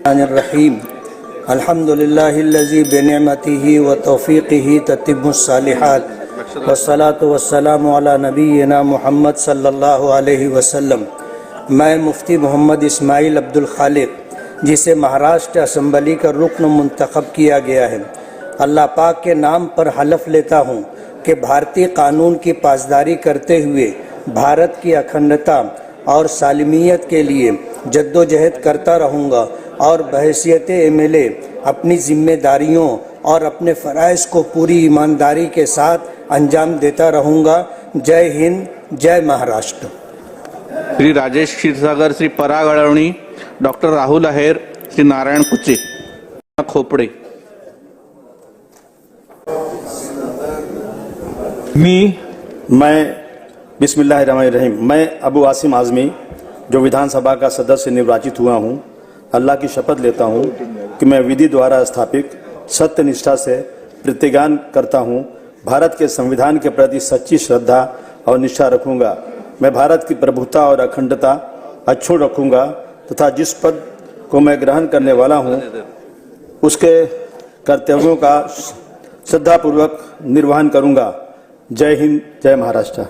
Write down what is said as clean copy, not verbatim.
रहीम अल्हम्दुलिल्लाहिल्लज़ी बिनिअमतिही व तौफ़ीक़िही ततिम्मुस्सालिहात वस्सलातु वस्सलामु अला नबीना मुहम्मद सल्लल्लाहु अलैहि वसल्लम। मैं मुफ्ती मोहम्मद इस्माइल अब्दुल खालिक, जिसे महाराष्ट्र असम्बली का रुकन मुंतखब किया गया है, अल्लाह पाक के नाम पर हलफ लेता हूँ कि भारतीय कानून की पासदारी करते हुए भारत की अखंडता और सालमियत के लिए जद्दोजहद करता रहूँगा और बहैसियत एमएलए अपनी जिम्मेदारियों और अपने फ़राइज़ को पूरी ईमानदारी के साथ अंजाम देता रहूँगा। जय हिंद, जय महाराष्ट्र। श्री राजेश क्षीरसागर, श्री पराग अडवणी, डॉक्टर राहुल आहेर, श्री नारायण कुचे, खोपड़े। मैं बिस्मिल्लाहिर्रहमानिर्रहीम मैं अबू आसिम आज़मी, जो विधानसभा का सदस्य निर्वाचित हुआ हूँ, अल्लाह की शपथ लेता हूँ कि मैं विधि द्वारा स्थापित सत्य निष्ठा से प्रतिज्ञान करता हूँ भारत के संविधान के प्रति सच्ची श्रद्धा और निष्ठा रखूँगा। मैं भारत की प्रभुता और अखंडता अक्षुण्ण रखूँगा तथा जिस पद को मैं ग्रहण करने वाला हूँ उसके कर्तव्यों का श्रद्धापूर्वक निर्वहन करूँगा। जय हिंद, जय महाराष्ट्र।